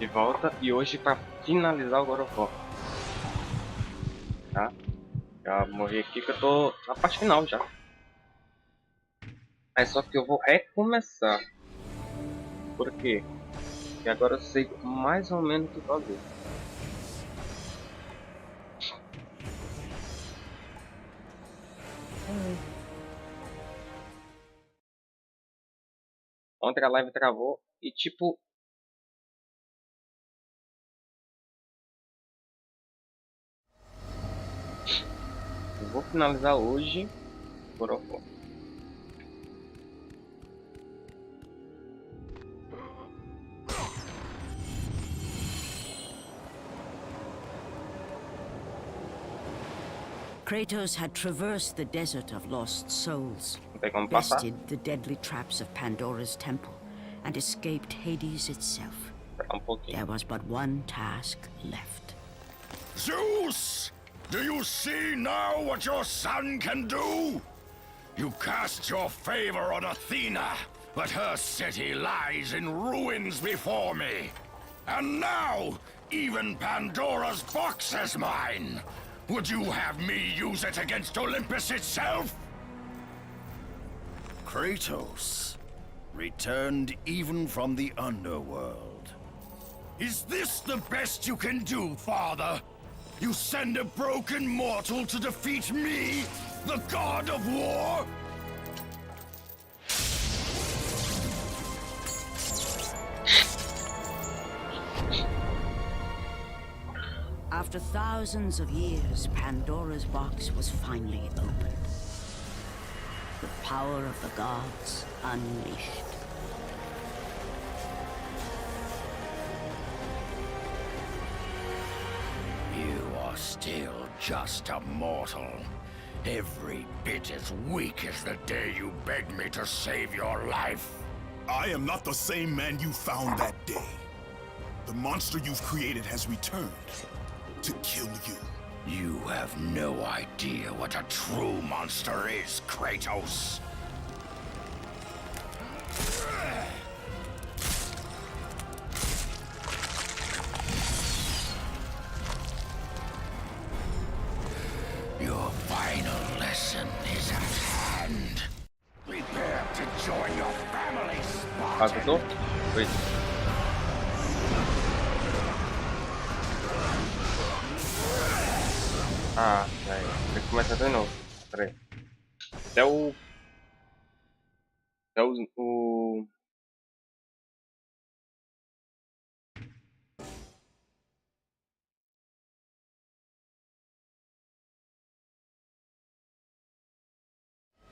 de volta e hoje para finalizar o God of War, tá? Já morri aqui que eu tô na parte final já. Aí só que eu vou recomeçar. Por quê? Porque agora eu sei mais ou menos o que fazer. Ontem a live travou e tipo... Eu vou finalizar hoje God of War. Kratos had traversed the desert of lost souls, Não tem como passar. bested the deadly traps of Pandora's temple, and escaped Hades itself. Esperar pouquinho. There was but one task left. Zeus! Do you see now what your son can do? You cast your favor on Athena, but her city lies in ruins before me. And now, even Pandora's box is mine. Would you have me use it against Olympus itself? Kratos, returned even from the underworld. Is this the best you can do, Father? You send a broken mortal to defeat me, the god of war? After thousands of years, Pandora's box was finally opened. The power of the gods unleashed. You are still just a mortal. Every bit as weak as the day you begged me to save your life. I am not the same man you found that day. The monster you've created has returned to kill you. You have no idea what a true monster is, Kratos. Your final lesson is at hand. Prepare to join your family, Acertou? Spartan. Foi. Ah, velho. Tem que começar de novo. Pera aí. Até o... Até o...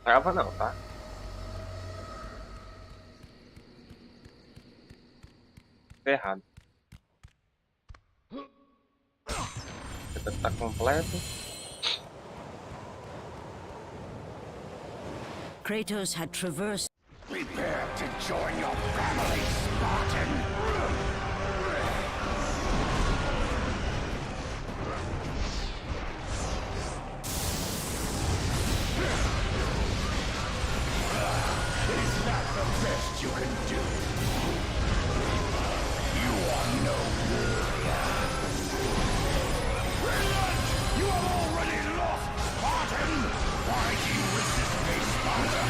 Trava não, tá? Ferrado. Tá completo. Kratos had traversed Prepare to join your family, Spartan. Is that the best you can do? You are no warrior. Relent! You have already lost, Spartan! Why do you resist me, Spartan?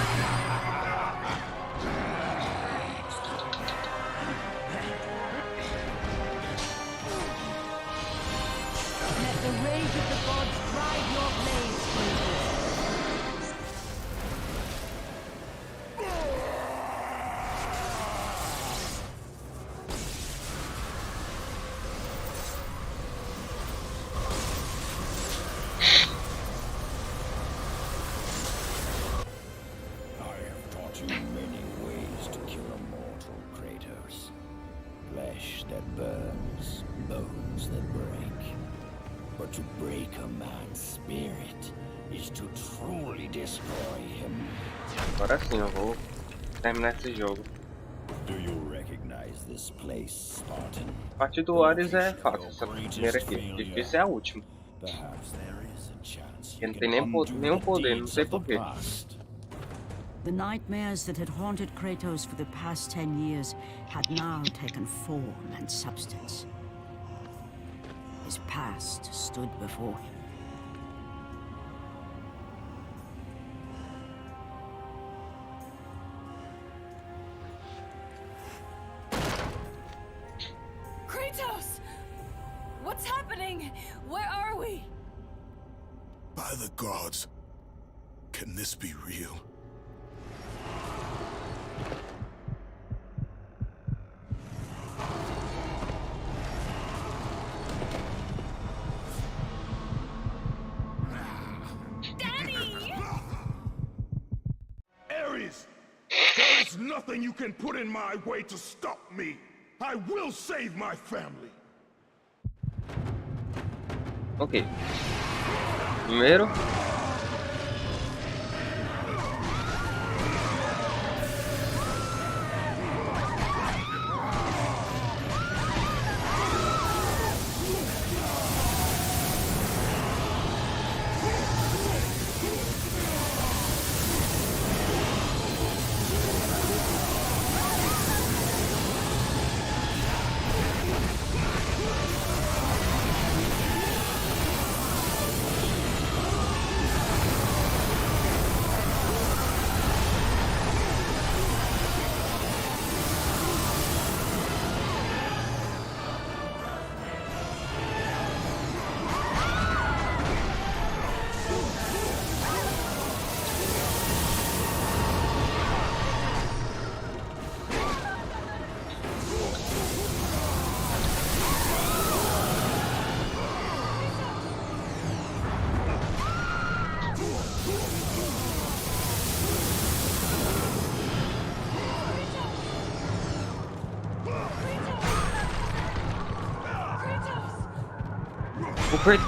Let the rage of the gods drive your blades, Kratos. I have taught you many ways to kill a mortal, Kratos. Flesh that burns, bones that break. But to break a man's spirit is to truly destroy him. Agora sim, eu vou terminar esse jogo. Do you recognize this place, Spartan? A partir do Ares é fácil. Essa primeira aqui. Difícil é a última. Perhaps there is a chance Porque you não tem can nem undo nenhum the poder, não deeds sei of the porquê. past. The nightmares that had haunted Kratos for the past 10 years had now taken form and substance. His past stood before him. Kratos! What's happening? Where are we? By the gods, can this be real? Daddy! Ares! There is nothing you can put in my way to stop me! I will save my family! Ok. Primeiro. O Kratos.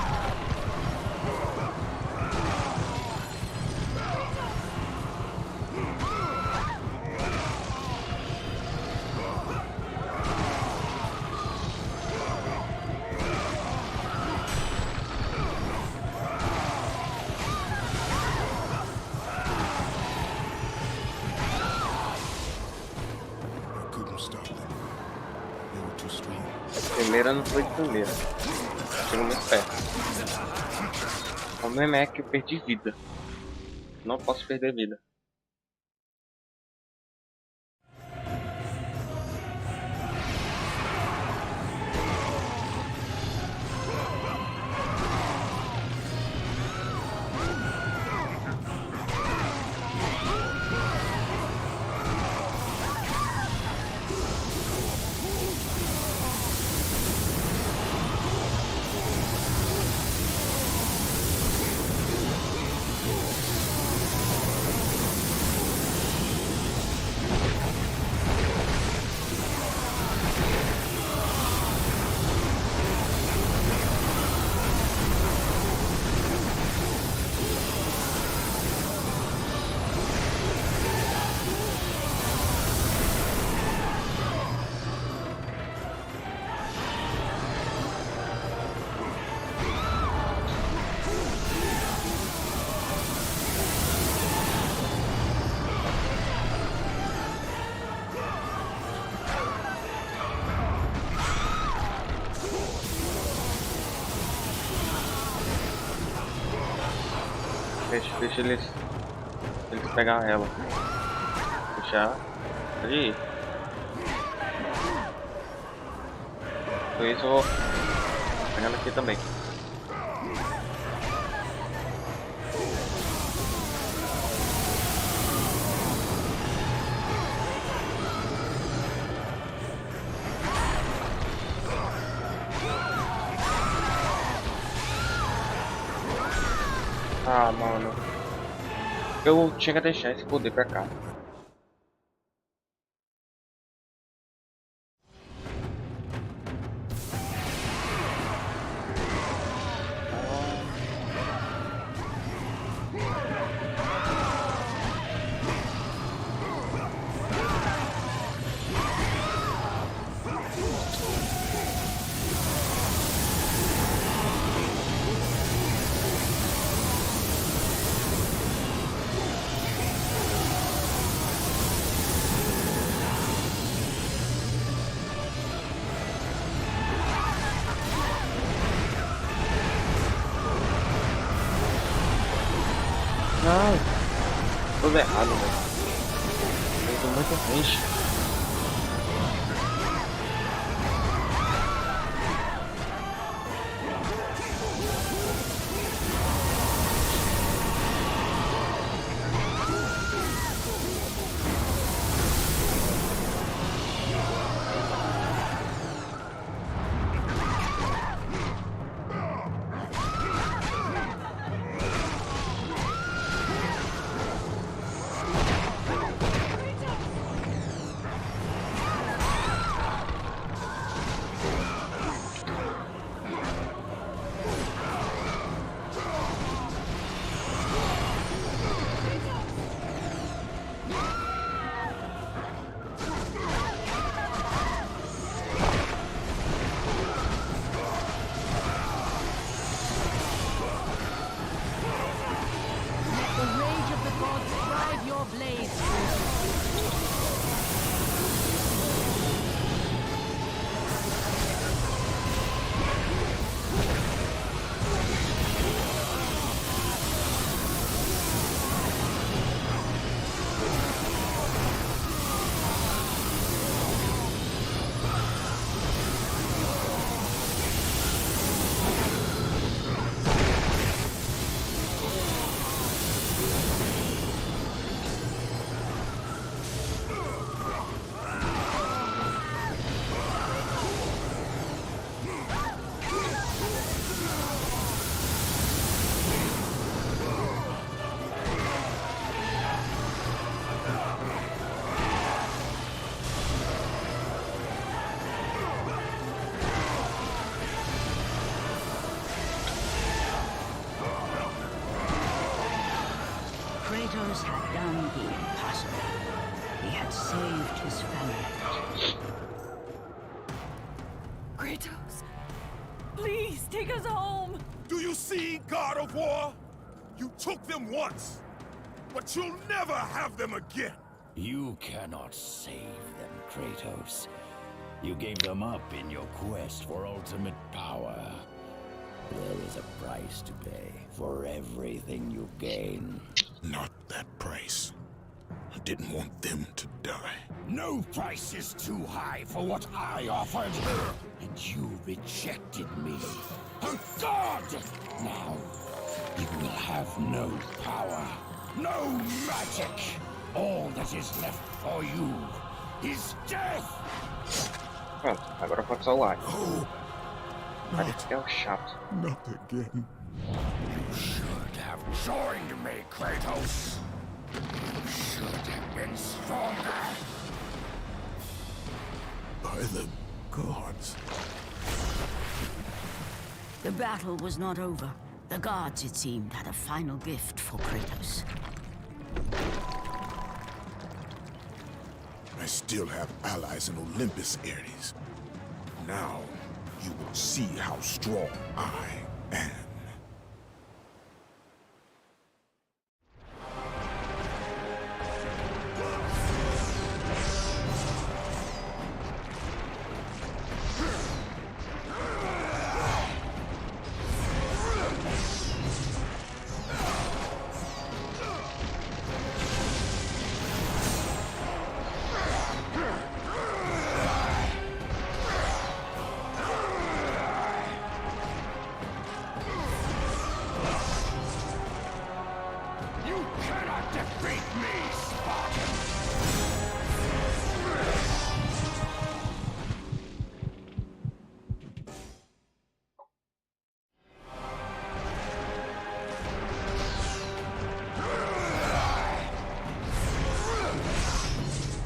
I couldn't stop them. They were too strong. Primeira não foi de primeira. Chegou muito perto. O problema é que eu perdi vida. Não posso perder vida. Deixa eles pegar ela. Deixar. Pode ir. Por isso eu vou pegando aqui também. Ah, mano. Eu tinha que deixar esse poder pra cá. Não. Tudo errado, velho. Tem muita gente. Kratos had done the impossible. He had saved his family. Kratos, please take us home. Do you see, God of War? You took them once, but you'll never have them again. You cannot save them, Kratos. You gave them up in your quest for ultimate power. There is a price to pay for everything you gain. Not that price. I didn't want them to die. No price is too high for what I offered. And you rejected me. A god! Now, you will have no power. No magic! All that is left for you is death! Pronto, agora pode só o ar. Oh, Parece que é o chato. not again. You should have joined me, Kratos. You should have been stronger. By the gods. The battle was not over. The gods, it seemed, had a final gift for Kratos. I still have allies in Olympus, Ares. Now, you will see how strong I am. You cannot defeat me, Spartan!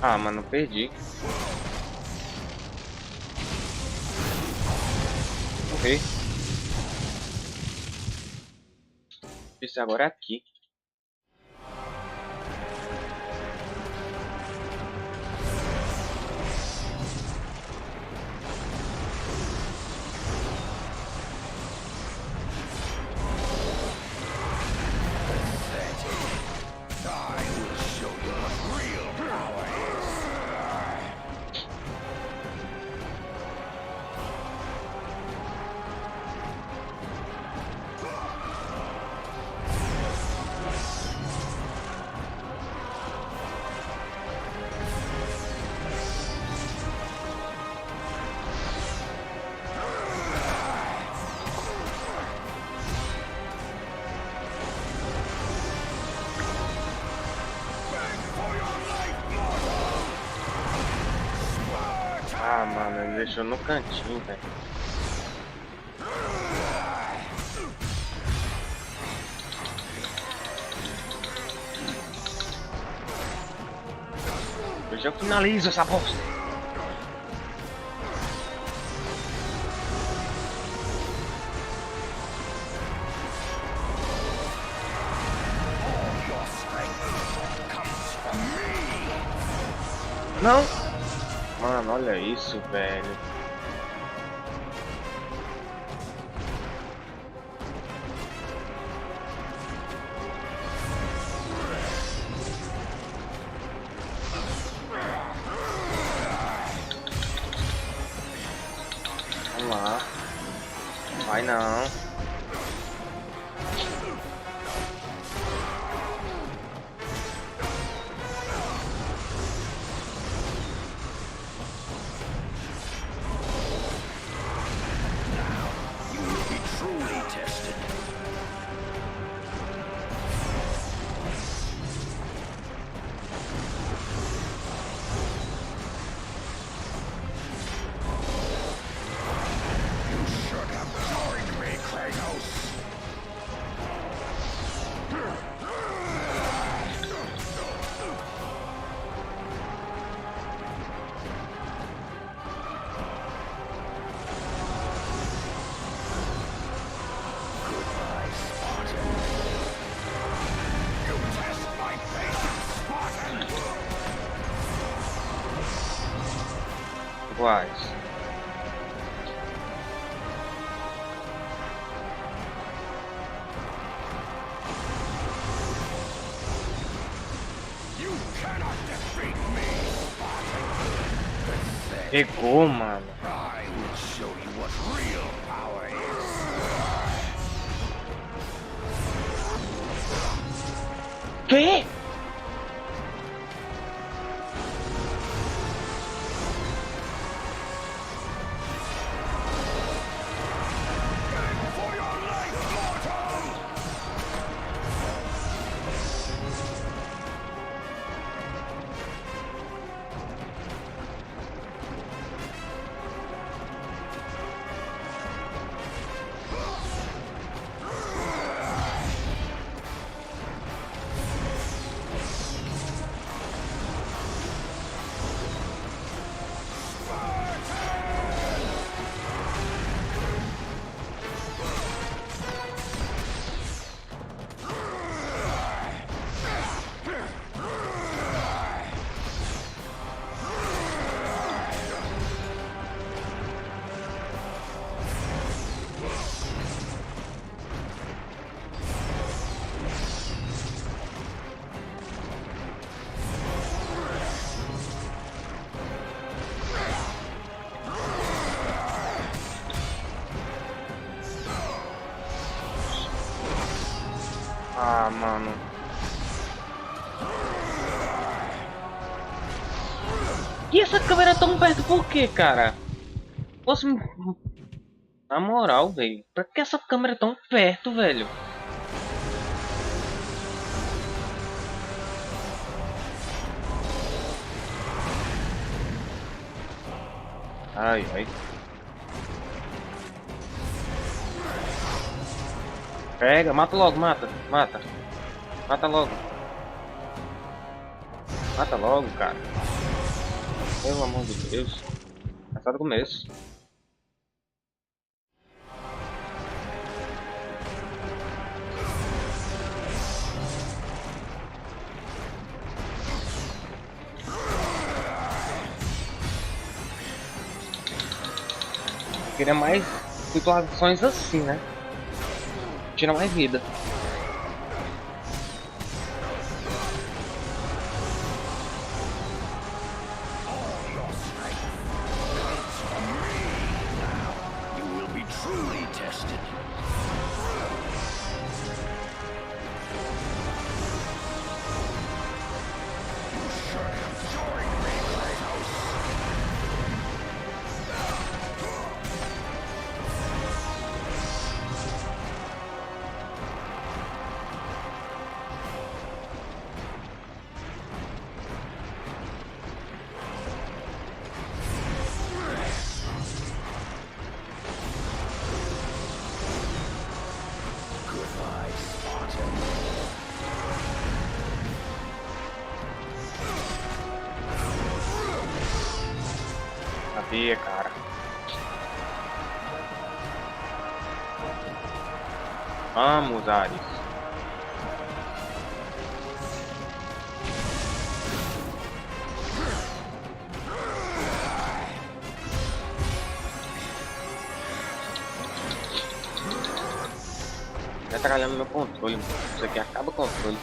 Ah, mano, perdi. Morri. Esse agora é aqui. I will show you what real power is! deixou no cantinho, velho. Hoje eu finalizo essa bosta. Não! Mano, olha isso, velho. Vamos lá. Vai não. Iguais. Pegou, mano. I will show you what real power is. Que? Ah, mano. E essa câmera tão perto por quê, cara? Posso... Na moral, velho. Pra que essa câmera é tão perto, velho? Ai, ai. Pega, mata logo, mata. Mata. Mata logo. Mata logo, cara. Pelo amor de Deus. É só do começo. Queria mais situações assim, né? Tira mais vida. ser, cara. Vamos, Ares. Tá atrapalhando meu controle, mano. Isso aqui acaba o controle.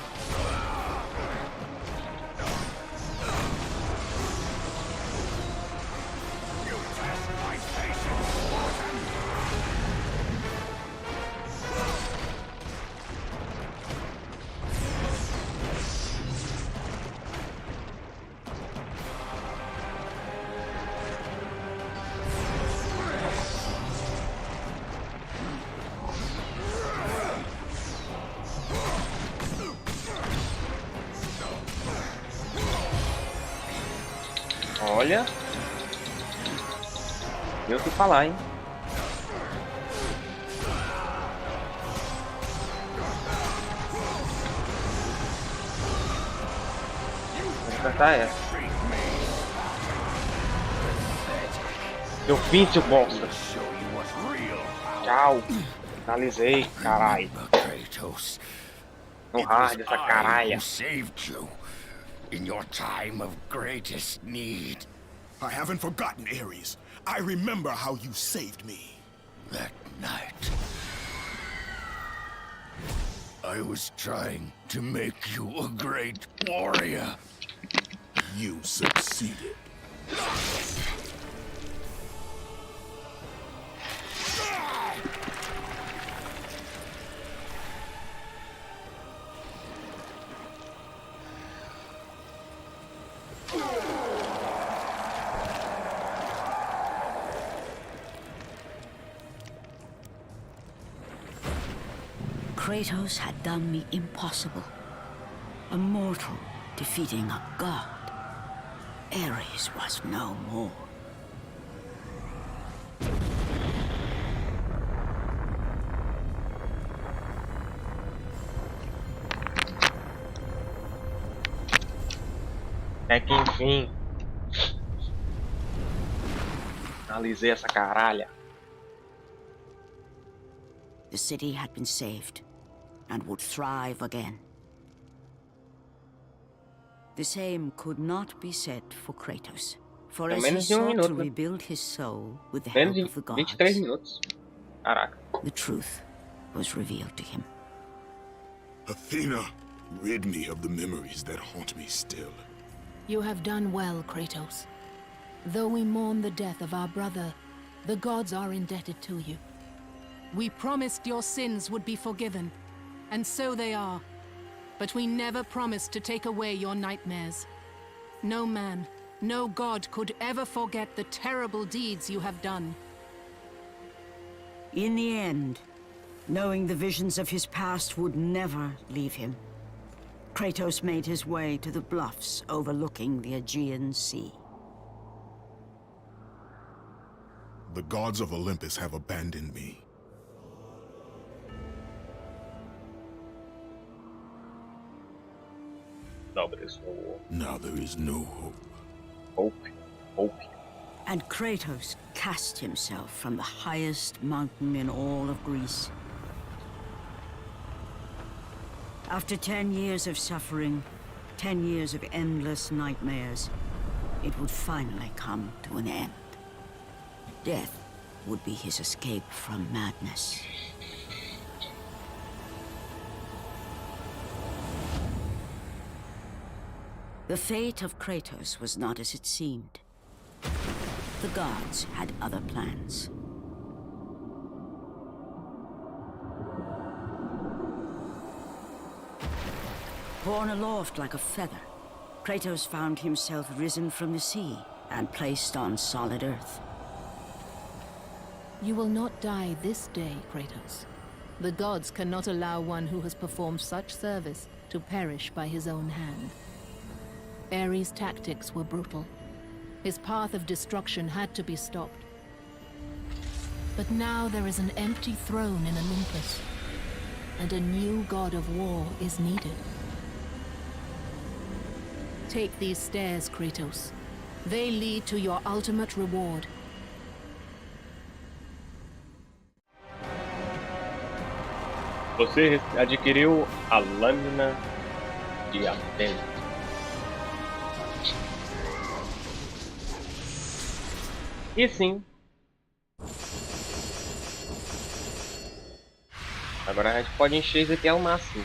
Olha, eu que falar, hein? Vou apertar essa. Eu fim, seu bosta. Tchau. Finalizei, caralho. Kratos, No it was hard essa I caralha. who saved you in your time of greatest need. I haven't forgotten, Ares. I remember how you saved me. That night, I was trying to make you a great warrior. You succeeded. Kratos had done the impossible. A mortal defeating a god. Ares was no more. É que enfim. Finalizei essa caralha. The city had been saved and would thrive again. The same could not be said for Kratos, for as he menos de sought minuto, to né? rebuild his soul with the Menos help de of the 23 gods, minutos. Caraca. the truth was revealed to him. Athena, rid me of the memories that haunt me still. You have done well, Kratos. Though we mourn the death of our brother, the gods are indebted to you. We promised your sins would be forgiven, and so they are. But we never promised to take away your nightmares. No man, no god could ever forget the terrible deeds you have done. In the end, knowing the visions of his past would never leave him, Kratos made his way to the bluffs overlooking the Aegean Sea. The gods of Olympus have abandoned me. Não, but it's no war. Now there is no hope. Hope. And Kratos cast himself from the highest mountain in all of Greece. After 10 years of suffering, 10 years of endless nightmares, it would finally come to an end. Death would be his escape from madness. The fate of Kratos was not as it seemed. The gods had other plans. Borne aloft like a feather, Kratos found himself risen from the sea and placed on solid earth. You will not die this day, Kratos. The gods cannot allow one who has performed such service to perish by his own hand. Ares' tactics were brutal. His path of destruction had to be stopped. But now there is an empty throne in Olympus, and a new god of war is needed. Take these stairs, Kratos. They lead to your ultimate reward, Você adquiriu a lâmina de Atena. E sim, agora a gente pode encher isso aqui ao máximo.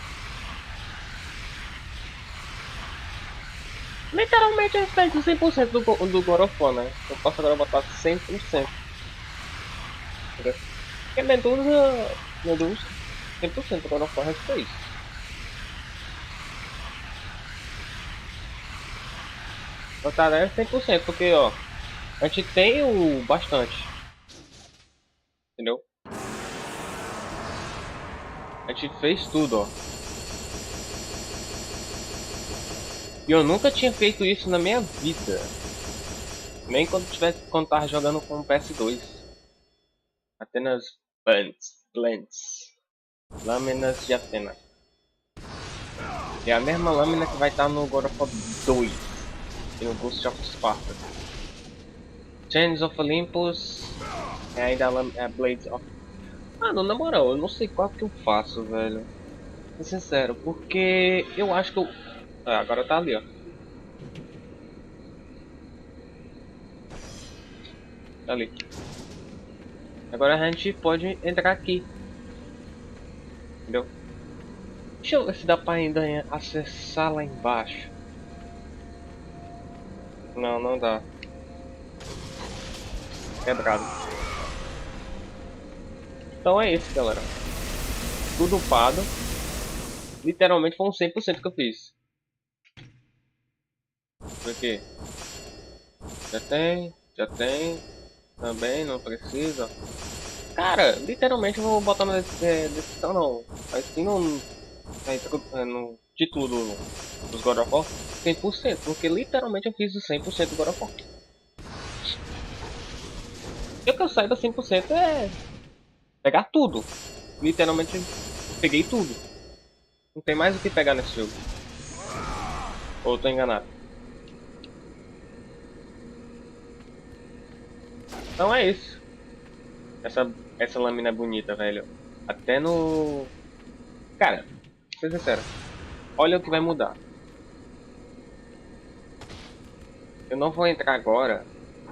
Literalmente eu fez 100% do God of War, né? Eu posso agora botar 100%. Porque Medusa 100% do God of War a gente fez. Botar é 100%, porque ó, a gente tem o bastante. Entendeu? A gente fez tudo, ó. E eu nunca tinha feito isso na minha vida. Nem quando tava jogando com o PS2. Apenas blends. Lâminas de Atena. É a mesma lâmina que vai estar no God of War 2 e no Ghost of Sparta. Chains of Olympus é ainda a Blades of... Mano, na moral, eu não sei qual que eu faço, velho. Vou ser sincero, porque eu acho que eu... Ah, agora tá ali, ó. Tá ali. Agora a gente pode entrar aqui. Entendeu? Deixa eu ver se dá pra ainda acessar lá embaixo. Não, não dá. Quebrado. Então é isso, galera. Tudo upado. Literalmente foi um 100% que eu fiz. Por quê? Já tem. Também não precisa. Cara, literalmente eu vou botar na descrição não. Mas sim no título dos God of War 100%. Porque literalmente eu fiz o 100% do God of War. E o que eu saiba 100% é pegar tudo. Literalmente peguei tudo. Não tem mais o que pegar nesse jogo. Ou eu tô enganado? Então é isso. Essa lâmina é bonita, velho. Até no... Cara, pra ser sincero. Olha o que vai mudar. Eu não vou entrar agora.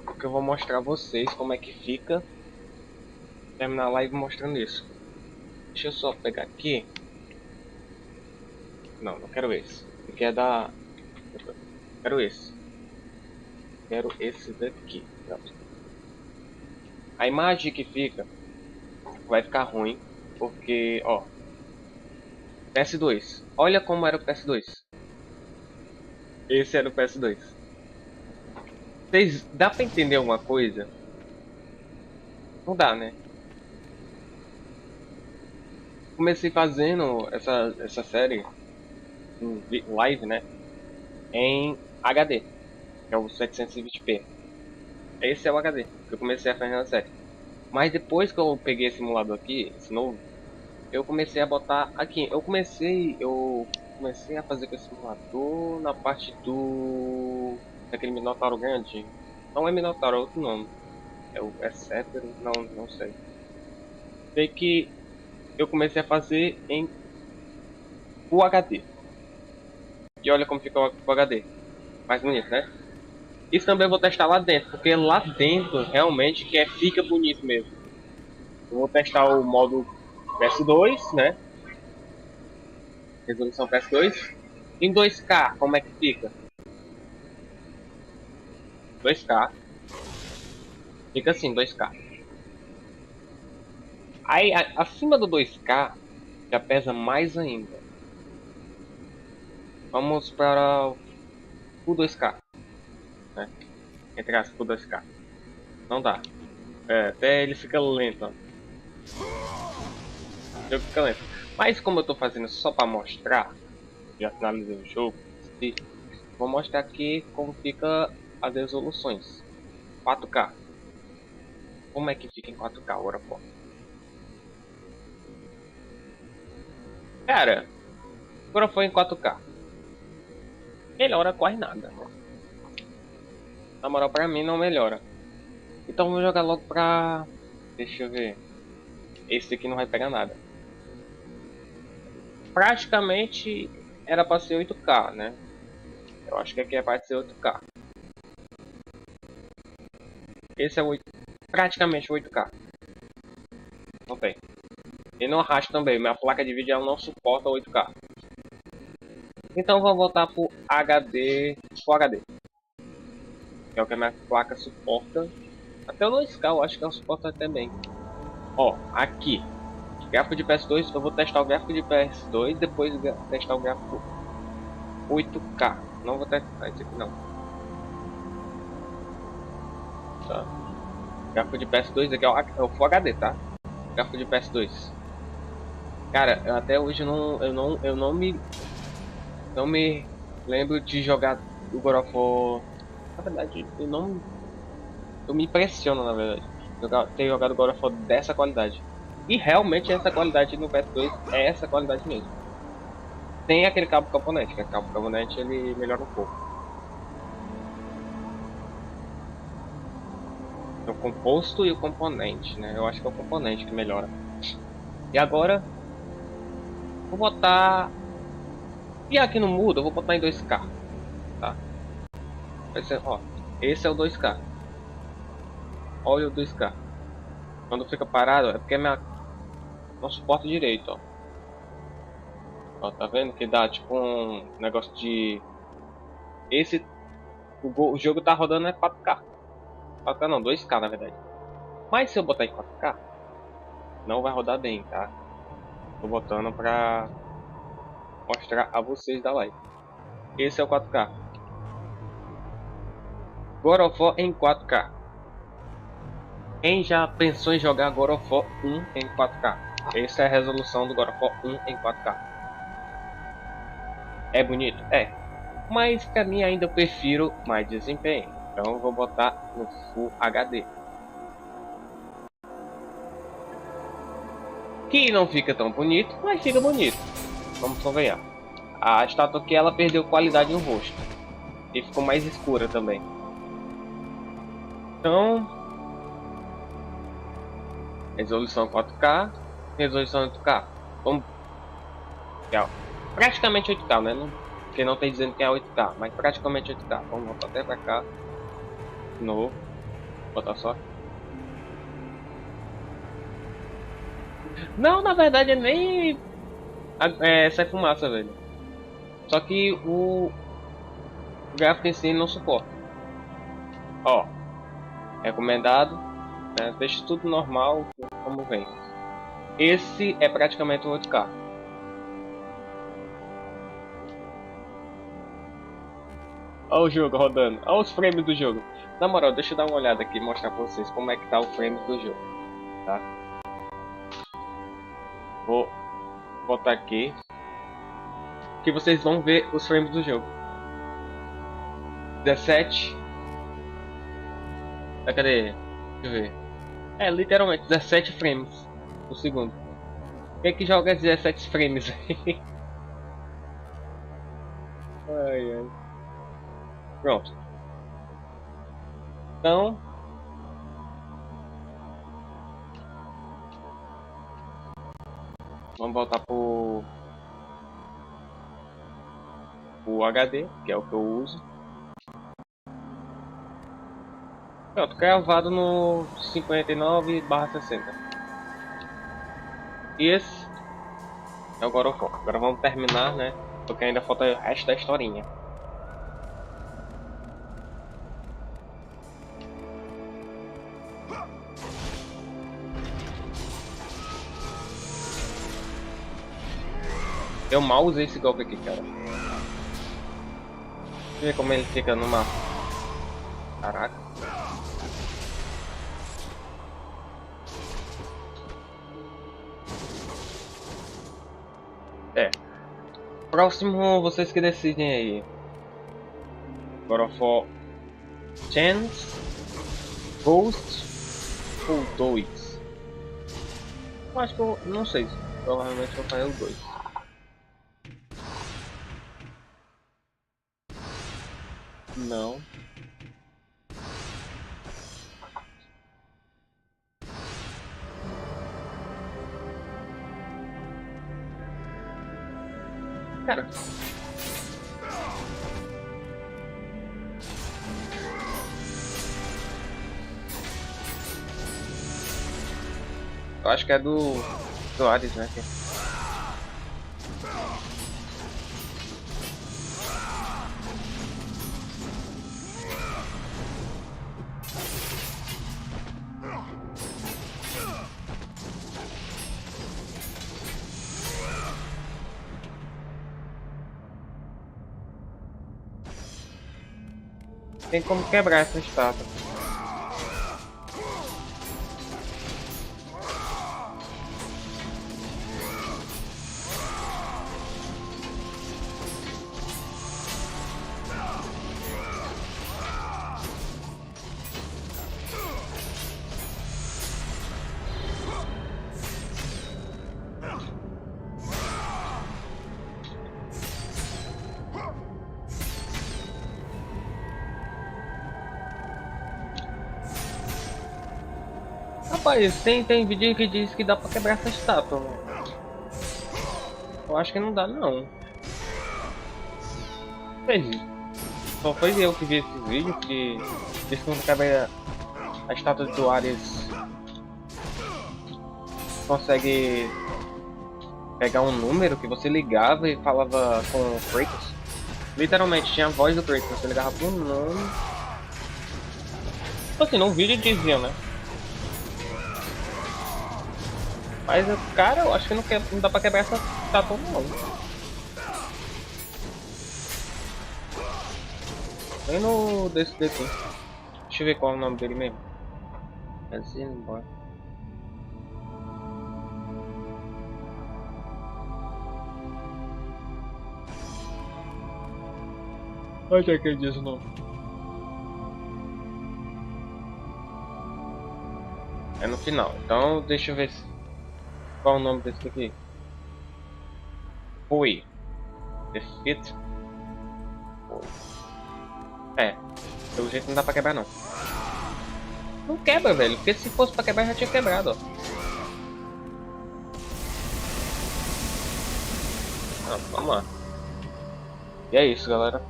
Porque eu vou mostrar a vocês como é que fica. Terminar a live mostrando isso. Deixa eu só pegar aqui. Não, não quero esse. Eu quero dar... Quero esse. Quero esse daqui. Pronto. A imagem que fica vai ficar ruim. Porque, ó. PS2. Olha como era o PS2. Esse era o PS2. Vocês... Dá pra entender alguma coisa? Não dá, né? Comecei fazendo essa série em live, né? Em HD. Que é o 720p. Esse é o HD que eu comecei a fazer na série. Mas depois que eu peguei esse emulador aqui, esse novo, eu comecei a botar aqui. Eu comecei a fazer com esse emulador na parte daquele Minotauro grande. Não é Minotauro, é outro nome. É Cétero? Não sei. Sei que eu comecei a fazer em Full HD. E olha como ficou o HD. Mais bonito, né? Isso também eu vou testar lá dentro, porque lá dentro realmente fica bonito mesmo. Eu vou testar o modo PS2, né? Resolução PS2. Em 2K, como é que fica? 2K. Fica assim, 2K. Aí, acima do 2K, já pesa mais ainda. Vamos para o 2K, né? Entre aspas, o 2K. Não dá. Até ele fica lento, ó. O jogo fica lento. Mas como eu tô fazendo só para mostrar, já finalizei o jogo, vou mostrar aqui como fica as resoluções. 4K. Como é que fica em 4K agora, pô? Cara, agora foi em 4K. Melhora quase nada, né? Na moral, pra mim não melhora. Então vou jogar logo pra... Deixa eu ver. Esse aqui não vai pegar nada. praticamente era para ser 8K, né? Eu acho que aqui é para ser 8K. Esse é praticamente 8K. Não tem. E não arrasta também. Minha placa de vídeo ela não suporta 8K. Então vou voltar pro HD. Full HD. Que é o que a minha placa suporta. Até o 2K eu acho que ela suporta até bem. Ó, aqui. Gráfico de PS2. Eu vou testar o gráfico de PS2. Depois testar o gráfico 8K. Não vou testar esse aqui não. Tá. Gráfico de PS2 aqui é o Full HD, tá? Gráfico de PS2. Cara, eu até hoje não me lembro de jogar o God of War. Na verdade, eu me impressiono, na verdade, ter jogado God of War dessa qualidade. E realmente essa qualidade no PS2 é essa qualidade mesmo. Tem aquele cabo componente, que o cabo componente ele melhora um pouco. O composto e o componente, né? Eu acho que é o componente que melhora. E agora, vou botar. E aqui no mudo, eu vou botar em 2K, tá? Ó, esse é o 2K. Olha o 2K. Quando fica parado, é porque não suporta direito, ó. Ó, tá vendo que dá tipo um negócio de. O jogo tá rodando é 4K. 4K não, 2K na verdade. Mas se eu botar em 4K, não vai rodar bem, tá? Tô botando pra mostrar a vocês da live. Esse é o 4K. God of War em 4K. Quem já pensou em jogar God of War 1 em 4K? Essa é a resolução do God of War 1 em 4K. É bonito? É. Mas pra mim ainda eu prefiro mais desempenho. Então eu vou botar no Full HD. Que não fica tão bonito, mas fica bonito. Vamos convenhar. A estátua aqui ela perdeu qualidade no rosto. E ficou mais escura também. Então... resolução 4K. Resolução 8K. Vamos... praticamente 8K, né? Porque não tem dizendo que é 8K. Mas praticamente 8K. Vamos voltar até pra cá. De novo. Vou botar só. Não, na verdade é nem... sai fumaça, velho. Só que o gráfico em si não suporta. Ó, recomendado, né? Deixa tudo normal, como vem. Esse é praticamente um 8K. Olha o jogo rodando, olha os frames do jogo. Na moral, deixa eu dar uma olhada aqui e mostrar pra vocês como é que tá o frame do jogo, tá? Vou botar aqui que vocês vão ver os frames do jogo. 17. Cadê? Deixa eu ver. É, literalmente 17 frames por segundo. Quem é que joga 17 frames aí? Ai, ai. Pronto. Então, vamos voltar pro HD, que é o que eu uso. Pronto, gravado no 59/60. E esse é o God of War. Agora vamos terminar, né? Porque ainda falta o resto da historinha. Eu mal usei esse golpe aqui, cara. Deixa eu ver como ele fica numa... Caraca. É. Próximo, vocês que decidem aí. God of War Chance, Ghost ou 2? Eu acho que eu não sei. Provavelmente vou fazer o 2. Não. cara. Eu acho que é do Hades, né? Tem como quebrar essa estátua. Rapaz, tem vídeo que diz que dá pra quebrar essa estátua. Eu acho que não dá, não. Só foi eu que vi esse vídeo que diz que quando quebra a estátua do Ares consegue pegar um número que você ligava e falava com o Kratos. Literalmente tinha a voz do Kratos, você ligava pro nome. Assim, no vídeo dizia, né? Mas, cara, eu acho que não dá pra quebrar essa estátua, não. Nem no desse daqui. Deixa eu ver qual é o nome dele mesmo. Assim, bora. Onde é que ele diz o nome? É no final. Então, deixa eu ver qual é o nome desse daqui. Foi. Defeat. Foi. É. Pelo jeito não dá pra quebrar, não. Não quebra, velho. Porque se fosse pra quebrar, já tinha quebrado, ó. Ah, vamos lá. E é isso, galera.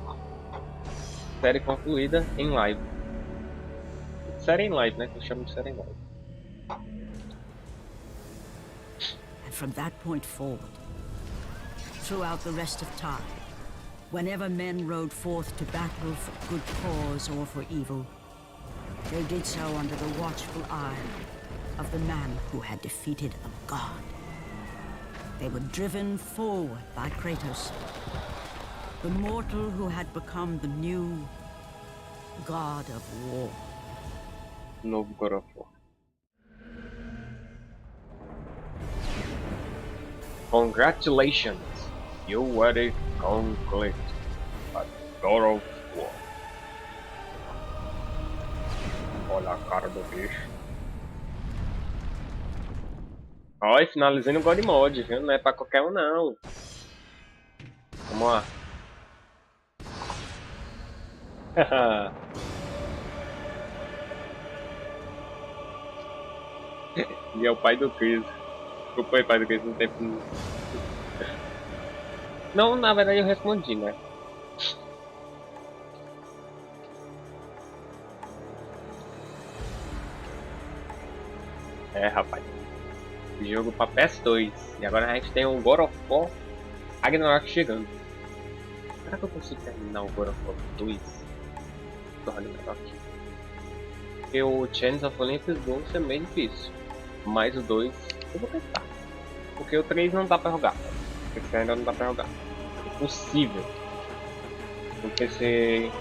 Série concluída em live. Série em live, né? Que eu chamo de série em live. And from that point forward, throughout the rest of time, whenever men rode forth to battle for good cause or for evil, they did so under the watchful eye of the man who had defeated a god. They were driven forward by Kratos, the mortal who had become the new god of war. Novo God of War. Congratulations, you were complete God of War. Olha a cara do bicho. Ó, e finalizei no God Mode, viu? Não é pra qualquer um, não. Vamos lá. E é o pai do Chris. Desculpa aí, pai do Chris, não tem... Não, na verdade eu respondi, né? É, rapaz. Jogo pra PS2. E agora a gente tem o God of War Ragnarok chegando. Será que eu consigo terminar o God of War 2 do Ragnarok? Porque o Chains of Olympus 2 é meio difícil. Mas o 2 eu vou tentar. Porque o 3 não dá pra jogar. O 3 ainda não dá pra jogar. É possível. No PC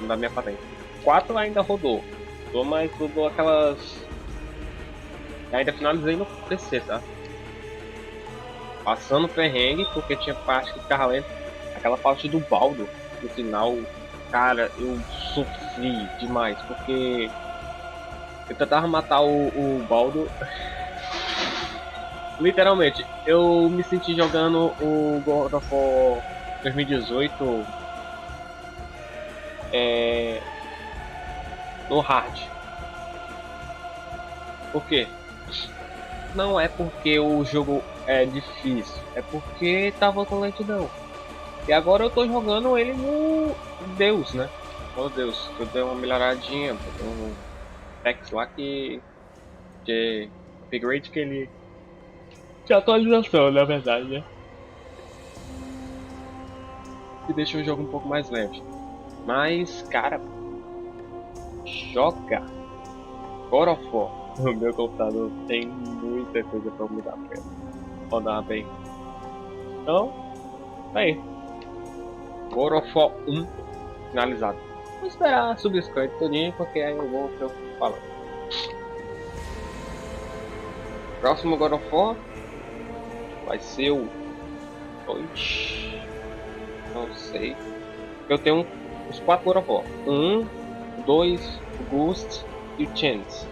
da minha patente. 4 ainda rodou. Mas rodou aquelas... Ainda finalizei no PC, tá? Passando perrengue, porque tinha parte que ficava lento. Aquela parte do baldo, no final, cara, eu sofri demais, porque eu tentava matar o baldo. Literalmente, eu me senti jogando o God of War 2018 no hard. Por quê? não é porque o jogo é difícil, é porque tava com lentidão. E agora eu tô jogando ele no Deus, né? Oh Deus, eu dei uma melhoradinha, botei um Tex lá que upgrade que ele de atualização, na verdade, né? Que deixa o jogo um pouco mais leve. Mas, cara, joga God of War. O meu computador tem muita coisa pra mudar pra ele rodar bem. Então, tá aí. God of War 1 finalizado. Vou esperar subir os créditos todinho, porque aí eu vou ver o que eu tô falando. Próximo God of War vai ser o 2. Não sei. Eu tenho os 4 God of War. O 2, o Ghost e o Chance.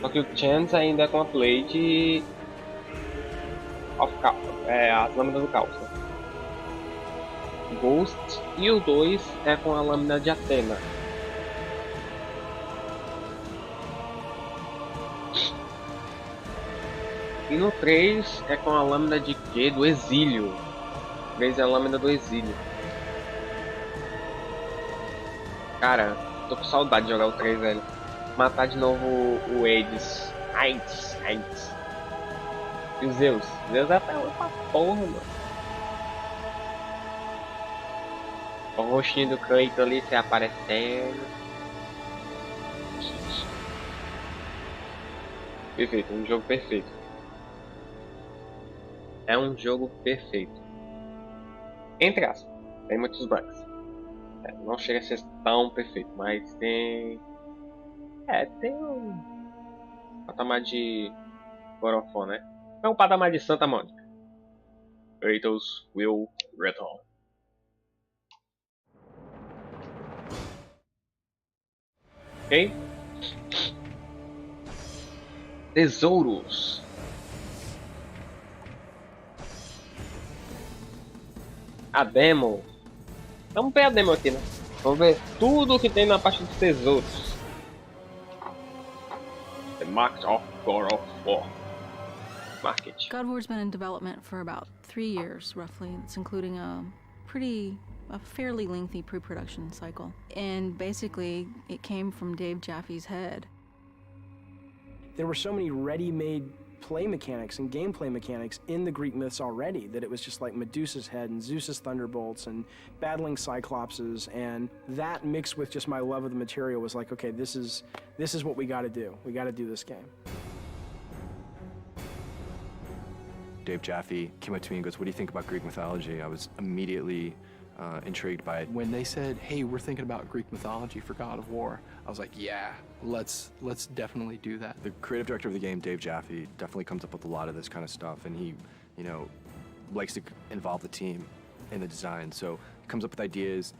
Só que o Chance ainda é com a Blade as lâminas do caos. Né? O Ghost e o 2 é com a lâmina de Athena. E no 3 é com a lâmina de quê? Do exílio. O 3 é a lâmina do exílio. Cara, tô com saudade de jogar o 3, velho. Matar de novo o Hades. E o Zeus. Zeus é até pra porra, mano. O rostinho do Kratos ali se aparecendo. Perfeito, um jogo perfeito. É um jogo perfeito. Entre aspas, tem muitos bugs. Não chega a ser tão perfeito, mas tem. Tem um patamar de God of War, né? É um patamar de Santa Mônica. Kratos will return. Ok? Tesouros. A demo. Vamos ver a demo aqui, né? Vamos ver tudo que tem na parte dos tesouros. The Market of God of War. Market. God of War's been in development for about 3 years, roughly. It's including a fairly lengthy pre-production cycle. And basically, it came from Dave Jaffe's head. There were so many ready-made play mechanics and gameplay mechanics in the Greek myths already that it was just like Medusa's head and Zeus's thunderbolts and battling Cyclopses, and that mixed with just my love of the material was like, okay, this is what we got to do. We got to do this game. Dave Jaffe came up to me and goes, "What do you think about Greek mythology?" I was immediately intrigued by it. When they said, "Hey, we're thinking about Greek mythology for God of War," I was like, "Yeah, let's definitely do that." The creative director of the game, Dave Jaffe, definitely comes up with a lot of this kind of stuff, and he, likes to involve the team in the design. So he comes up with ideas.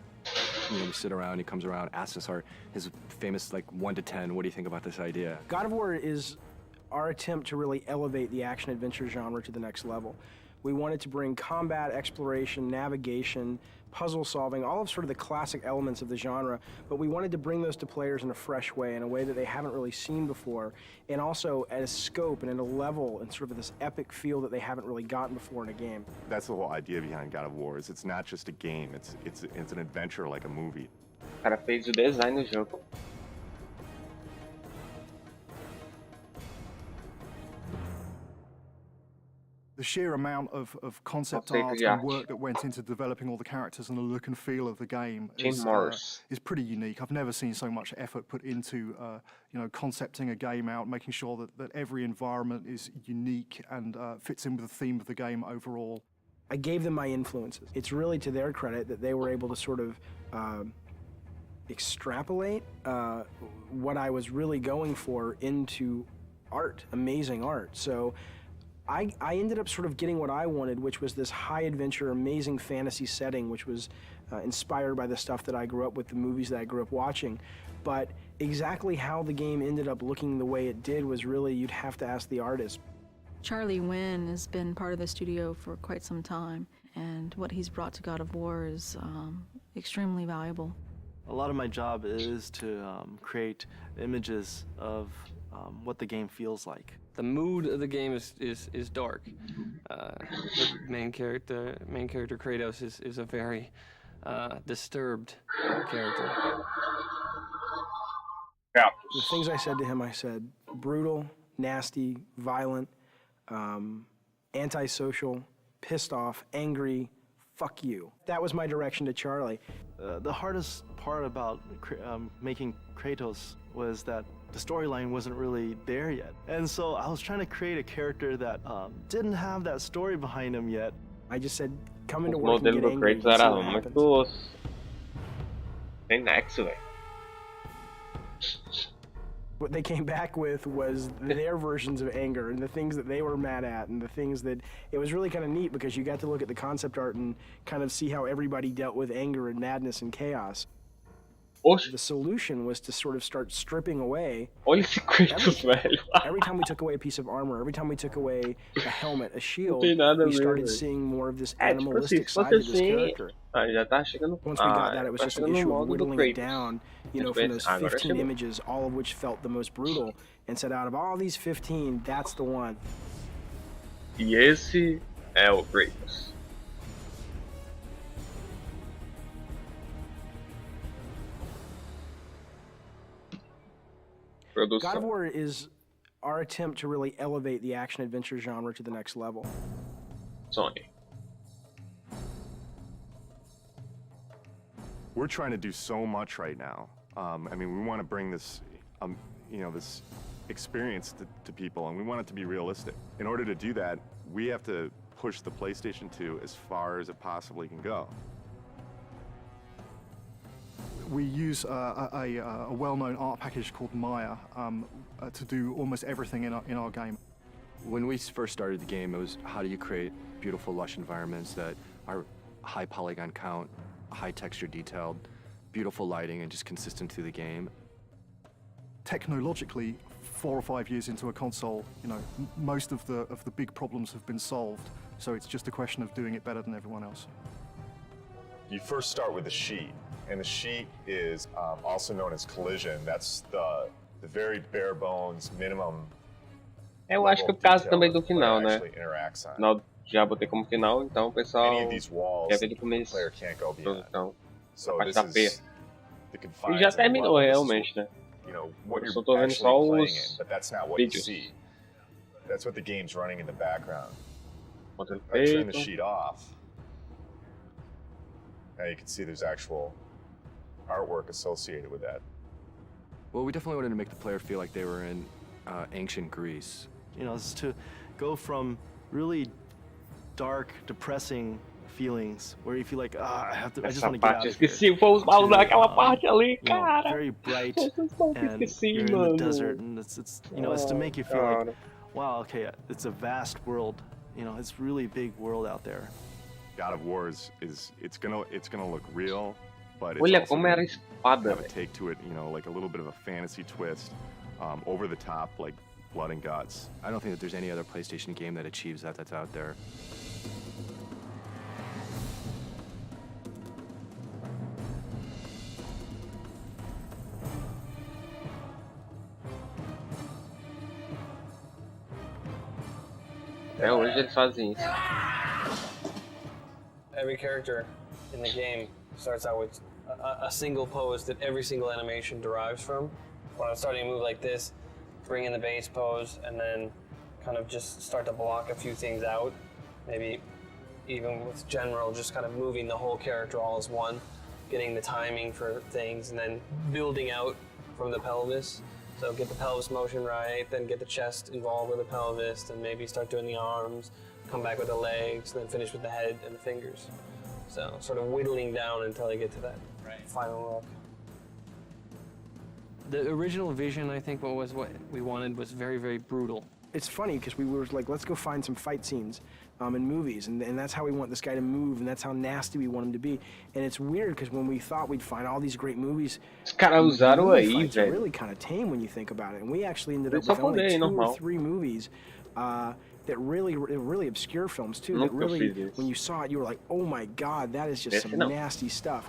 We sit around. He comes around, asks us his famous 1 to 10. What do you think about this idea? God of War is our attempt to really elevate the action-adventure genre to the next level. We wanted to bring combat, exploration, navigation, puzzle solving, all of sort of the classic elements of the genre, but we wanted to bring those to players in a fresh way, in a way that they haven't really seen before, and also at a scope and at a level and sort of this epic feel that they haven't really gotten before in a game. That's the whole idea behind God of War. It's not just a game, it's an adventure like a movie. O cara fez o design do jogo. The sheer amount of concept art and work that went into developing all the characters and the look and feel of the game is pretty unique. I've never seen so much effort put into concepting a game out, making sure that every environment is unique and fits in with the theme of the game overall. I gave them my influences. It's really to their credit that they were able to sort of extrapolate what I was really going for into art, amazing art. So I ended up sort of getting what I wanted, which was this high adventure, amazing fantasy setting, which was inspired by the stuff that I grew up with, the movies that I grew up watching. But exactly how the game ended up looking the way it did was really, you'd have to ask the artist. Charlie Wynn has been part of the studio for quite some time, and what he's brought to God of War is extremely valuable. A lot of my job is to create images of what the game feels like. The mood of the game is dark. The main character Kratos is a very disturbed character. Yeah. The things I said to him, I said brutal, nasty, violent, antisocial, pissed off, angry, fuck you. That was my direction to Charlie. The hardest part about making Kratos was that the storyline wasn't really there yet. And so I was trying to create a character that didn't have that story behind him yet. I just said, come into work and get angry and see what happens. Muito sem nexo, velho. What they came back with was their versions of anger and the things that they were mad at and the things that... It was really kind of neat because you got to look at the concept art and kind of see how everybody dealt with anger and madness and chaos. The solution was to sort of start stripping away... Olha esse Kratos, velho. Every time we took away a piece of armor, every time we took away a helmet, a shield, we started seeing more of this animalistic side of this character. Já tá chegando. Once we got that, it was just an issue of whittling it down, you know, from those 15 images, all of which felt the most brutal, and said out of all these 15, that's the one. E esse é o Kratos. God of War is our attempt to really elevate the action-adventure genre to the next level. Sony. We're trying to do so much right now. I mean, we want to bring this, you know, this experience to people, and we want it to be realistic. In order to do that, we have to push the PlayStation 2 as far as it possibly can go. We use a well-known art package called Maya to do almost everything in our game. When we first started the game, it was how do you create beautiful, lush environments that are high polygon count, high texture detailed, beautiful lighting, and just consistent through the game. Technologically, 4 or 5 years into a console, you know, most of the big problems have been solved. So it's just a question of doing it better than everyone else. You first start with the sheet, and the sheet is also known as collision. That's the very bare bones minimum. Eu acho que é por causa também do final, né? Final já botei como final, então o pessoal quer ver do começo. Então, a parte da P. E já terminou realmente, né? Eu só tô vendo só os vídeos. That's what the game's running in the background. Botando I turn the feito. sheet off. Now you can see there's actual artwork associated with that. Well, we definitely wanted to make the player feel like they were in ancient Greece. You know, it's to go from really dark, depressing feelings where you feel like, I just want to get out of here. Esqueci, foi os baús daquela parte ali, cara. Very bright, and you're in the desert, and it's you know, it's to make you feel like, wow, okay, it's a vast world. You know, it's really big world out there. God of War is it's gonna look real, but it's Olha also como era a gonna espada, have a velho. take to it, you know, like a little bit of a fantasy twist, over the top, like blood and guts. I don't think that there's any other PlayStation game that achieves that that's out there. Até hoje eles fazem isso. Every character in the game starts out with a single pose that every single animation derives from. When I'm starting to move like this, bring in the base pose, and then kind of just start to block a few things out. Maybe even with general, just kind of moving the whole character all as one, getting the timing for things, and then building out from the pelvis. So get the pelvis motion right, then get the chest involved with the pelvis, and maybe start doing the arms, come back with the legs, and then finish with the head and the fingers. So sort of whittling down until I get to that final look. The original vision, I think, what we wanted was very, very brutal. It's funny because we were like, let's go find some fight scenes in movies, and that's how we want this guy to move, and that's how nasty we want him to be. And it's weird because when we thought we'd find all these great movies, Os caras usaram aí, fights are velho. really kind of tame when you think about it. And we actually ended up Só with only poder, 2 or normal. 3 movies that really obscure films too. That Nunca really, fiz isso. when you saw it, you were like, oh my God, that is just Esse some não. nasty stuff.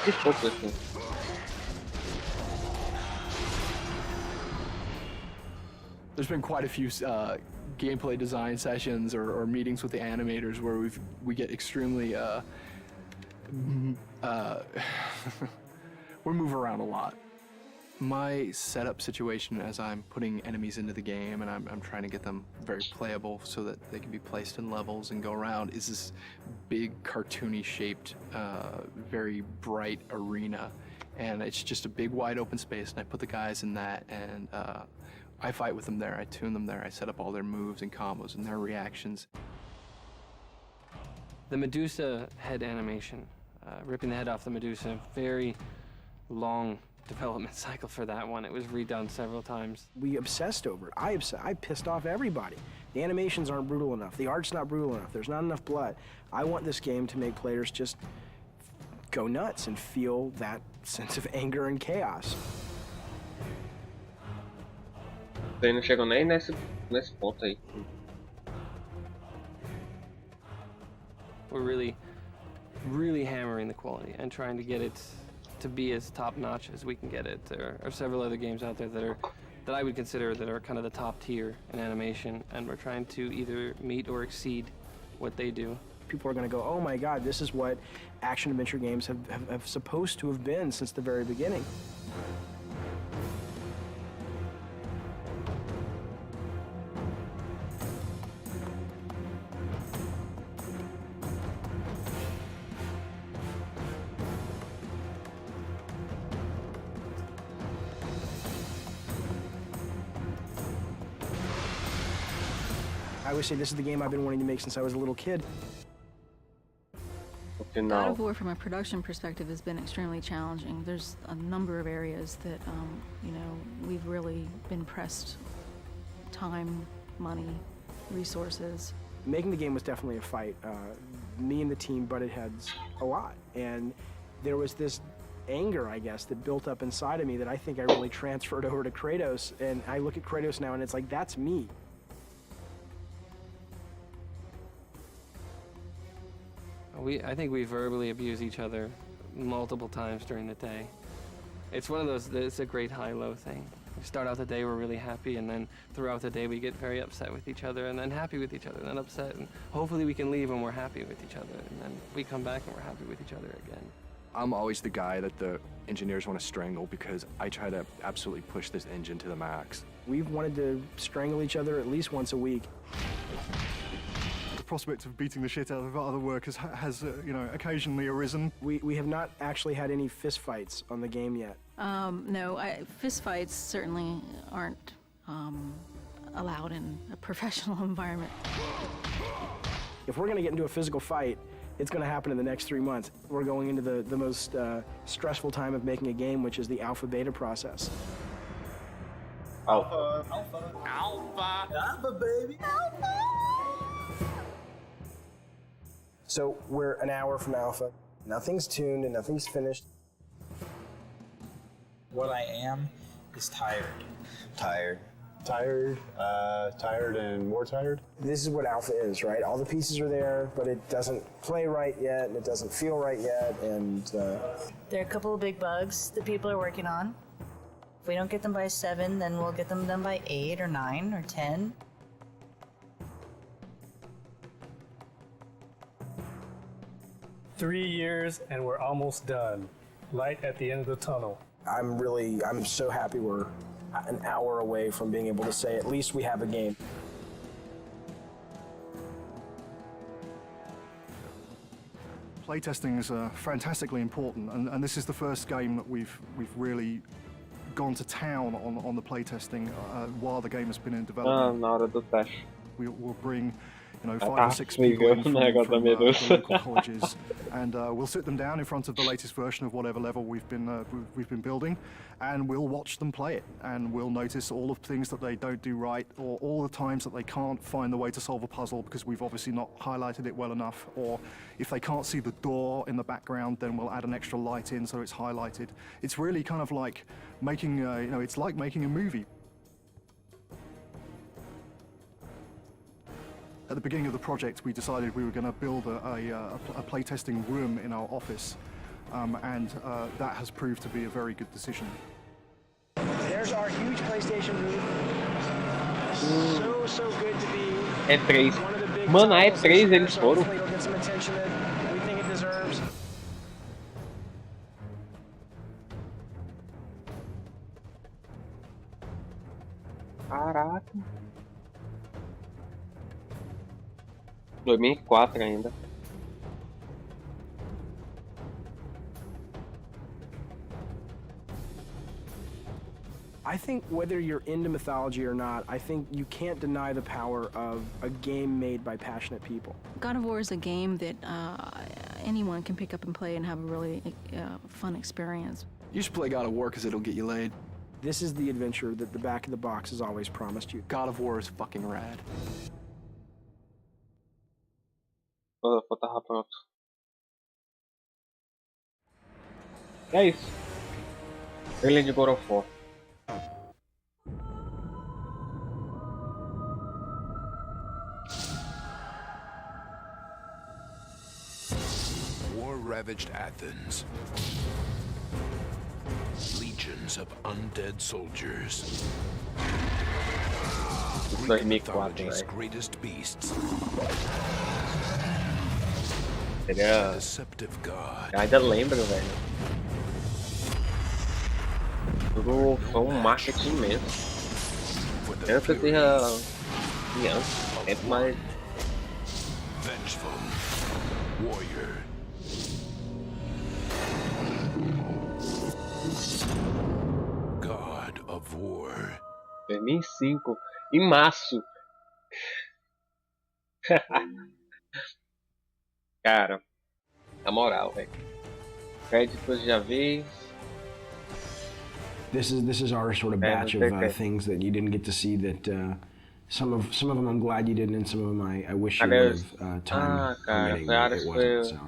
Que pouco assim. There's been quite a few gameplay design sessions or meetings with the animators where we get extremely we move around a lot. My setup situation as I'm putting enemies into the game and I'm trying to get them very playable so that they can be placed in levels and go around is this big cartoony shaped, very bright arena. And it's just a big wide open space and I put the guys in that and I fight with them there, I tune them there, I set up all their moves and combos and their reactions. The Medusa head animation, ripping the head off the Medusa, very long development cycle for that one. It was redone several times. We obsessed over it. I pissed off everybody. The animations aren't brutal enough. The art's not brutal enough. There's not enough blood. I want this game to make players just go nuts and feel that sense of anger and chaos. Daí não chegou nem nesse ponto aí. We're really hammering the quality and trying to get it to be as top-notch as we can get it. There are several other games out there that I would consider that are kind of the top tier in animation, and we're trying to either meet or exceed what they do. People are going to go, oh my God, this is what action-adventure games have supposed to have been since the very beginning. I always say this is the game I've been wanting to make since I was a little kid. Okay, God of War, from a production perspective, has been extremely challenging. There's a number of areas that, you know, we've really been pressed time, money, resources. Making the game was definitely a fight. Me and the team butted heads a lot, and there was this anger, I guess, that built up inside of me that I think I really transferred over to Kratos, and I look at Kratos now and it's like, that's me. I think we verbally abuse each other multiple times during the day. It's one of those, it's a great high-low thing. We start out the day, we're really happy, and then throughout the day we get very upset with each other, and then happy with each other, and then upset, and hopefully we can leave when we're happy with each other, and then we come back and we're happy with each other again. I'm always the guy that the engineers want to strangle because I try to absolutely push this engine to the max. We've wanted to strangle each other at least once a week. The prospect of beating the shit out of other workers has you know, occasionally arisen. We have not actually had any fist fights on the game yet. No, fist fights certainly aren't allowed in a professional environment. If we're going to get into a physical fight, it's going to happen in the next 3 months. We're going into the most stressful time of making a game, which is the alpha-beta process. Alpha. Alpha. Alpha. Alpha, baby. Alpha. So we're an hour from alpha. Nothing's tuned and nothing's finished. What I am is tired. Tired. Tired, tired and more tired. This is what alpha is, right? All the pieces are there, but it doesn't play right yet, and it doesn't feel right yet, and... There are a couple of big bugs that people are working on. If we don't get them by 7, then we'll get them done by 8 or 9 or 10. Three years and we're almost done. Light at the end of the tunnel. I'm so happy we're an hour away from being able to say at least we have a game. Playtesting is fantastically important, and this is the first game that we've really gone to town on the playtesting while the game has been in development. Na hora do teste. We'll bring, you know, 5 or 6 people in from local colleges, and we'll sit them down in front of the latest version of whatever level we've been building, and we'll watch them play it, and we'll notice all of the things that they don't do right, or all the times that they can't find the way to solve a puzzle because we've obviously not highlighted it well enough, or if they can't see the door in the background, then we'll add an extra light in so it's highlighted. It's really kind of like making, you know, it's like making a movie. At the beginning of the project, we decided we were going to build a playtesting room in our office, and that has proved to be a very good decision. There's our huge PlayStation booth. E3. Mano, a E3 eles foram. Caraca. 2004 ainda. I think whether you're into mythology or not, I think you can't deny the power of a game made by passionate people. God of War is a game that anyone can pick up and play and have a really fun experience. You should play God of War because it'll get you laid. This is the adventure that the back of the box has always promised you. God of War is fucking rad. Pô, tava pronto. É isso. Trailer de God of War. War-ravaged Athens. Legions of undead soldiers. Greek mythology's greatest beasts. Seria... Deceptive God. Eu ainda lembro, velho. Tudo foi marketing mesmo. Eu que eu seja criança, tempo mais... Vengeful warrior. God of War. 2005, em março. Cara, na moral, velho. Créditos já vi. This is our sort of batch of things that you didn't get to see. That some of them I'm glad you didn't, and some of them I wish you would have time permitting. It wasn't. So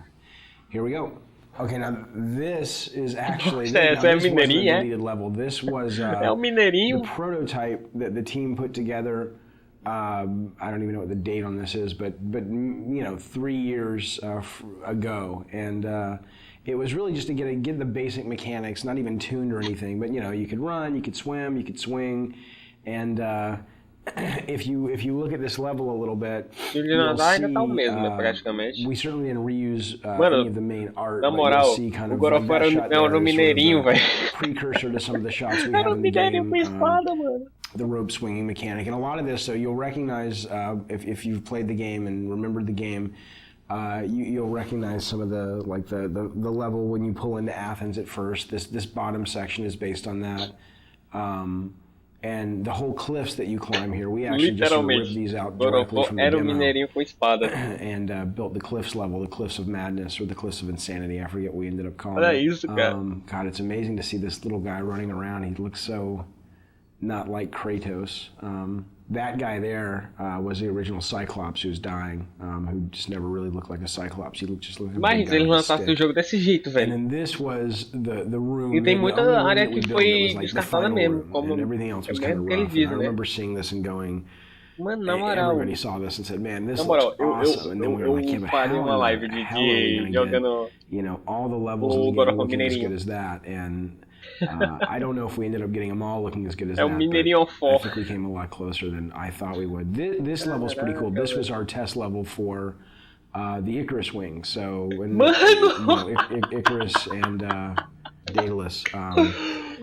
here we go. Okay, now this is actually this wasn't a deleted level. This was the prototype that the team put together. I don't even know what the date on this is, but you know, 3 years ago, and it was really just to get the basic mechanics, not even tuned or anything, but you know, you could run, you could swim, you could swing, and if you look at this level a little bit, you'll see, we certainly didn't reuse any of the main art, but you'll see kind of that shot there is sort of precursor to some of the shots we have in the game, the rope swinging mechanic, and a lot of this, so you'll recognize if you've played the game and remembered the game, you'll recognize some of the the level when you pull into Athens at first. This bottom section is based on that. And the whole cliffs that you climb here, we actually just sort of ripped these out directly from the demo and built the cliffs level, the cliffs of madness or the cliffs of insanity. I forget what we ended up calling it. God, it's amazing to see this little guy running around. He looks so not like Kratos. That guy there was the original Cyclops who's dying, who just never really looked like a Cyclops. He looked just like a Mas eles lançassem o jogo desse jeito, velho. And then this was the room. E tem muita área que foi descartada mesmo, como everything else was kind of rough. I remember seeing this and going, mano, na moral, everybody saw this and said, "Man, this looks awesome." And then we were like, "Yeah, but how in the hell are we gonna get, you know, all the levels of the game looking as good as that?" And I don't know if we ended up getting them all looking as good as that, but I think we came a lot closer than I thought we would. This level's pretty cool. This was our test level for the Icarus wing. So when Icarus and Daedalus,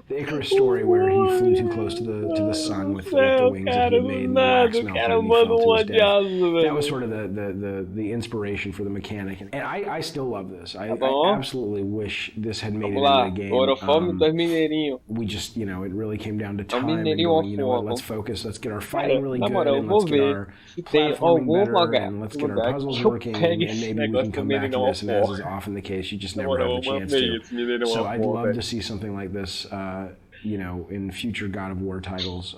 the Icarus story where he flew too close to the sun with the wings that he made and the wax melted and he fell to his death. That was sort of the inspiration for the mechanic. And I still love this. I absolutely wish this had made it into the game. We just, you know, it really came down to time and going, you know what, let's focus, let's get our fighting really good, and let's get our platforming better, and let's get our puzzles working, and maybe we can come back to this, and as is often the case, you just never have the chance to. So I'd love to see something like this, you know, in future God of War titles,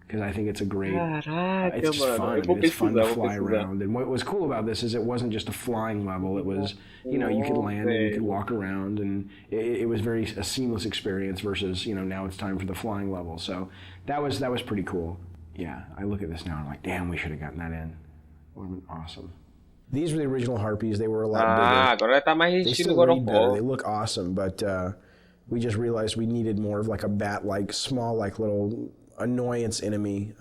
because I think it's a great, it's just fun. I mean, it's fun to fly around. And what was cool about this is it wasn't just a flying level. It was, you know, you could land and you could walk around, and it was a seamless experience versus, you know, now it's time for the flying level. So that was pretty cool. Yeah, I look at this now and I'm like, damn, we should have gotten that in. It would have been awesome. These were the original Harpies. They were a lot bigger. They still read better. They look awesome, but we just realized we needed more of like a bat-like, small, like little annoyance enemy.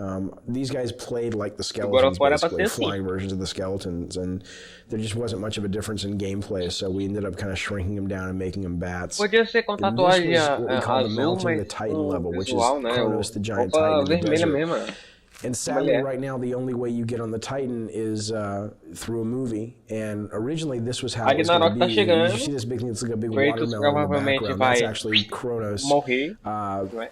These guys played like the Agora skeletons, fora pra basically, ser assim. flying versions of the skeletons, and there just wasn't much of a difference in gameplay, so we ended up kind of shrinking them down and making them bats. Podia ser com And this tatuagem was what we call the azul, Mounting the mas Titan com level, which is visual, né? Kronos, the giant Roupa titan in the vermelha desert. mesmo, né? And sadly, right now, the only way you get on the Titan is through a movie. And originally, this was how it was going to Ragnarok tá be. chegando. You see this big thing that's like a big Kratos watermelon in the provavelmente background. vai That's actually Kronos. morrer.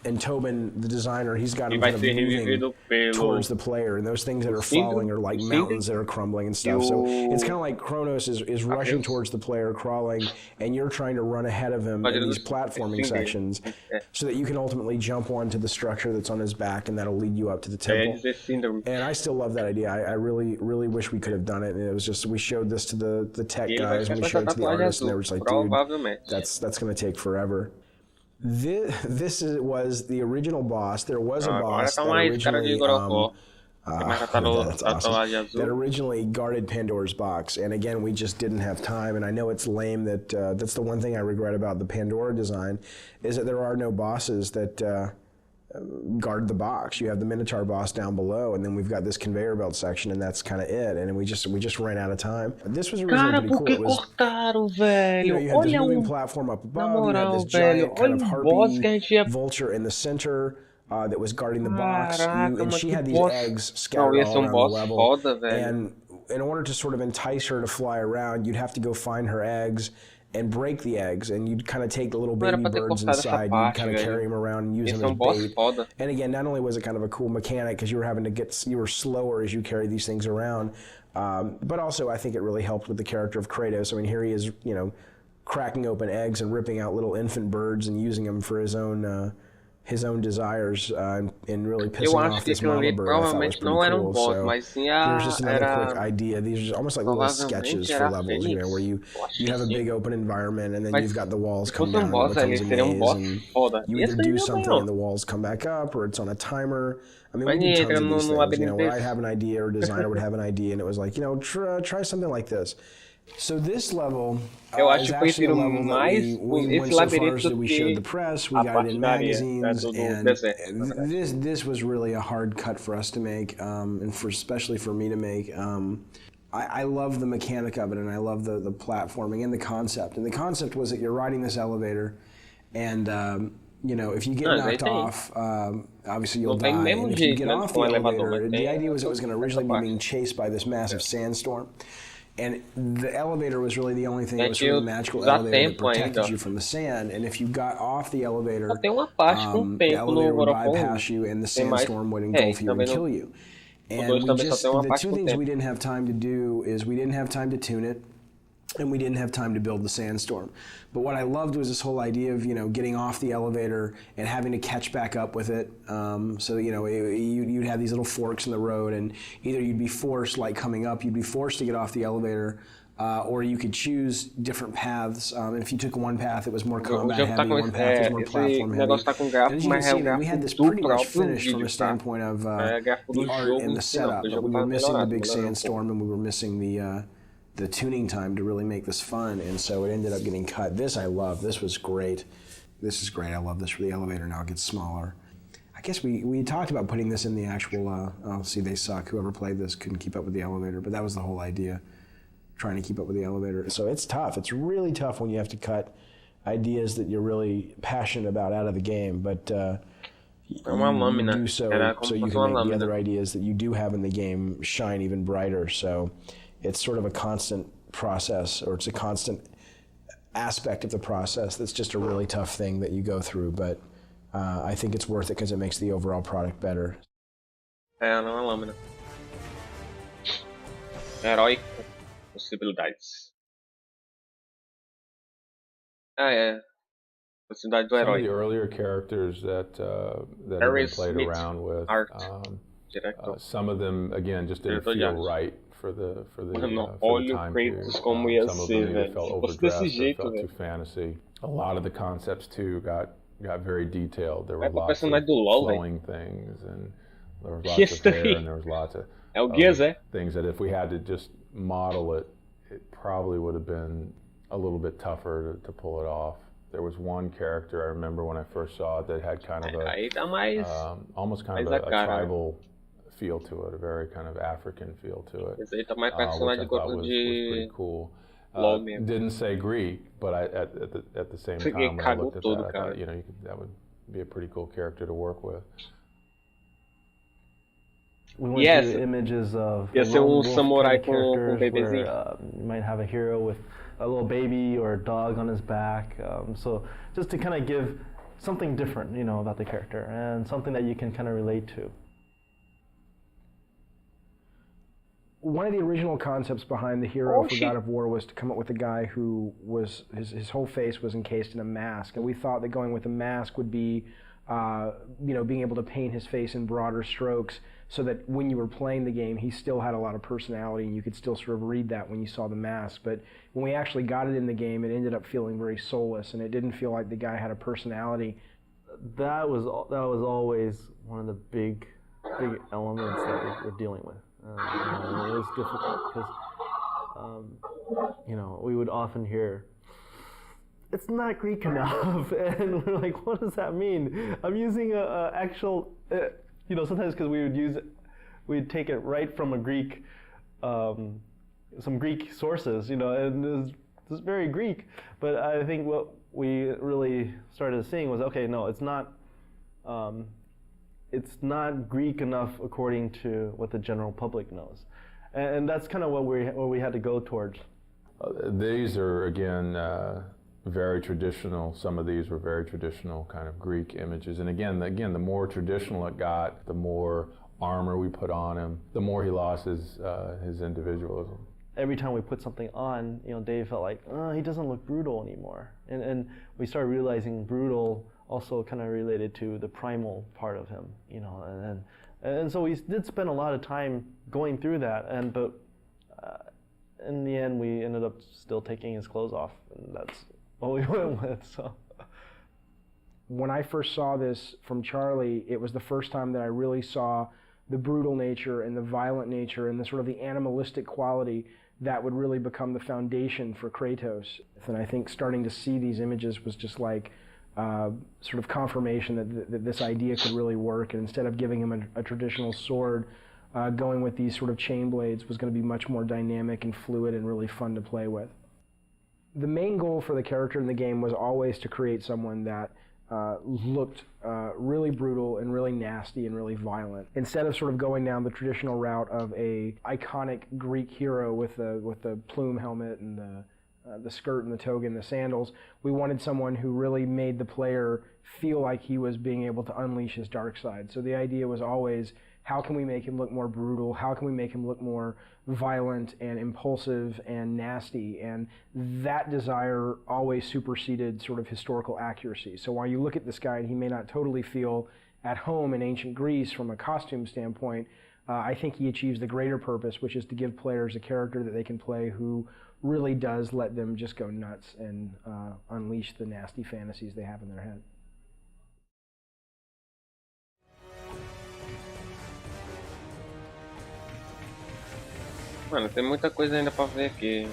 And Tobin, the designer, he's got E him vai kind of ser moving revivido pelo towards the player. And those things that are Cinder, falling are like Cinder. mountains that are crumbling and stuff. So it's kind of like Kronos is rushing towards the player, crawling, and you're trying to run ahead of him in these platforming sections so that you can ultimately jump onto the structure that's on his back, and that'll lead you up to the temple. And I still love that idea. I really, really wish we could have done it. And it was just, we showed this to the tech guys, and we showed it to the artists, and they were just like, dude, that's going to take forever. This was the original boss. There was a boss that originally, that's awesome, that originally guarded Pandora's box. And again, we just didn't have time. And I know it's lame that that's the one thing I regret about the Pandora design, is that there are no bosses that guard the box. You have the Minotaur boss down below, and then we've got this conveyor belt section, and that's kind of it. And we just ran out of time. This was originally pretty cool. It was, cortaram, velho? you had this moving platform up above. You had this giant kind of harpy vulture in the center that was guarding the box. And she had these eggs scattered all around the level. And in order to sort of entice her to fly around, you'd have to go find her eggs and break the eggs, and you'd kind of take the little baby birds inside, you'd kind of carry them around and use them as bait. And again, not only was it kind of a cool mechanic because you were slower as you carried these things around, but also I think it really helped with the character of Kratos. I mean, here he is, cracking open eggs and ripping out little infant birds and using them for his own desires, and really pissing off this mama bird. I thought was pretty cool. So here's just another quick idea. These are just almost like little sketches for levels, where you have a big open environment, and then you've got the walls come down, and it becomes a maze, and you either do something and the walls come back up, or it's on a timer. I mean, we did tons of these things, where I'd have an idea, or a designer would have an idea, and it was like, try something like this. So this level is actually a level that we went so far as that we showed the press, we got it in magazines, and this was really a hard cut for us to make, and especially for me to make. I love the mechanic of it, and I love the platforming and the concept. And the concept was that you're riding this elevator, and if you get knocked off, obviously you'll die. And if you get off the elevator, the idea was it was going to originally be being chased by this massive sandstorm. And the elevator was really the only thing that was sort of a magical elevator that protected you from the sand. And if you got off the elevator, the elevator would bypass you, and the sandstorm would engulf you and kill you. And the two things we didn't have time to do is we didn't have time to tune it, and we didn't have time to build the sandstorm. But what I loved was this whole idea of getting off the elevator and having to catch back up with it. So you'd have these little forks in the road, and either you'd be forced, like coming up, you'd be forced to get off the elevator, or you could choose different paths. And if you took one path, it was more combat heavy. One path was more platform heavy. And as you can see, we had this pretty much finished from a standpoint of the art and the setup. But we were missing the big sandstorm, and we were missing the tuning time to really make this fun, and so it ended up getting cut. This I love. This was great. This is great. I love this for the elevator. Now it gets smaller. I guess we talked about putting this in the actual, see, they suck. Whoever played this couldn't keep up with the elevator, but that was the whole idea, trying to keep up with the elevator. So it's tough. It's really tough when you have to cut ideas that you're really passionate about out of the game, but you do so you can make the other ideas that you do have in the game shine even brighter. So it's sort of a constant process, or it's a constant aspect of the process that's just a really tough thing that you go through, but I think it's worth it because it makes the overall product better. Não é lâmina. Herói com possibilidades. Possibilidade do Some herói. of the earlier characters that have been played around with, some of them again just didn't feel right for the time period. Some of them either felt overdressed or felt too fantasy. A lot of the concepts too got very detailed. There were lots of flowing things, and there was lots of hair, and there was lots of things that if we had to just model it, it probably would have been a little bit tougher to pull it off. There was one character I remember when I first saw it that had kind of almost kind of a tribal feel to it, a very kind of African feel to it, which I thought was pretty cool. Didn't say Greek, but at the same time, when I looked at that, I thought, that would be a pretty cool character to work with. We went through images of samurai characters where you might have a hero with a little baby or a dog on his back. So just to kind of give something different, about the character and something that you can kind of relate to. One of the original concepts behind the hero for God of War was to come up with a guy who was, his whole face was encased in a mask. And we thought that going with a mask would be, being able to paint his face in broader strokes so that when you were playing the game, he still had a lot of personality and you could still sort of read that when you saw the mask. But when we actually got it in the game, it ended up feeling very soulless and it didn't feel like the guy had a personality. That was always one of the big elements that we're dealing with. It was difficult because, we would often hear, it's not Greek enough, and we're like, what does that mean? I'm using a actual, sometimes because we'd take it right from a Greek, some Greek sources, and it's very Greek, but I think what we really started seeing was, okay, no, it's not Greek enough according to what the general public knows, and that's kind of what we had to go towards. These are again very traditional. Some of these were very traditional kind of Greek images, and again, the more traditional it got, the more armor we put on him, the more he lost his individualism. Every time we put something on, Dave felt like, he doesn't look brutal anymore, and we started realizing brutal also kind of related to the primal part of him, and so we did spend a lot of time going through that, but in the end we ended up still taking his clothes off, and that's what we went with. So when I first saw this from Charlie, it was the first time that I really saw the brutal nature and the violent nature and the sort of the animalistic quality that would really become the foundation for Kratos. And I think starting to see these images was just like sort of confirmation that this idea could really work, and instead of giving him a traditional sword, going with these sort of chain blades was going to be much more dynamic and fluid and really fun to play with. The main goal for the character in the game was always to create someone that looked really brutal and really nasty and really violent. Instead of sort of going down the traditional route of a iconic Greek hero with the plume helmet and the skirt and the toga and the sandals, we wanted someone who really made the player feel like he was being able to unleash his dark side. So the idea was always, how can we make him look more brutal? How can we make him look more violent and impulsive and nasty? And that desire always superseded sort of historical accuracy. So while you look at this guy and he may not totally feel at home in ancient Greece from a costume standpoint, I think he achieves the greater purpose, which is to give players a character that they can play who really does let them just go nuts and unleash the nasty fantasies they have in their head. Mano, tem muita coisa ainda pra ver aqui.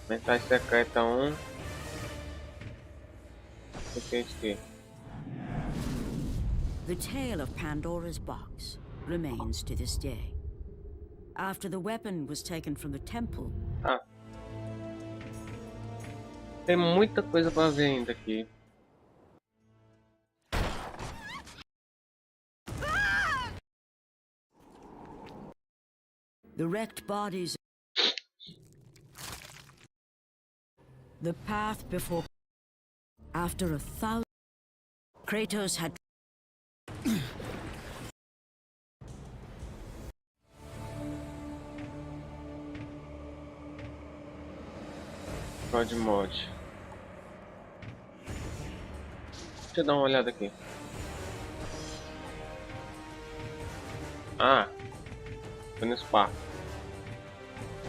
Mensagem secreta 1. O que é isso aqui? The tale of Pandora's box remains to this day. After the weapon was taken from the temple. Ah. Tem muita coisa pra ver ainda aqui. The wrecked bodies. The path before. After 1,000. Kratos had. God mod. Deixa eu dar uma olhada aqui. Ah, foi no Esparta.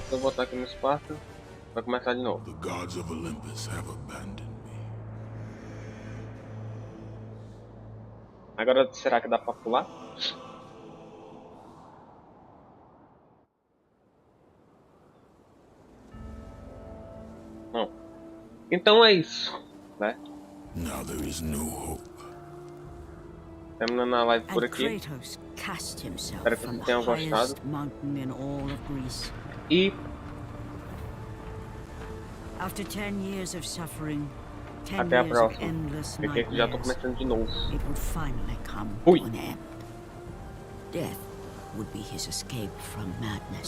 Se eu botar aqui no Esparta, vai começar de novo. The gods of Olympus have abandoned me. Agora será que dá pra pular? Não. Então é isso. né? Now there is no hope. Terminando a live por And aqui. Kratos cast himself Espero que from vocês the tenham gostado. highest mountain in all of Greece. E After 10 years of suffering, 10 até a years of próxima. endless Porque aqui já tô nightmares, começando de novo. it would finally come Fui. to an end. Death would be his escape from madness.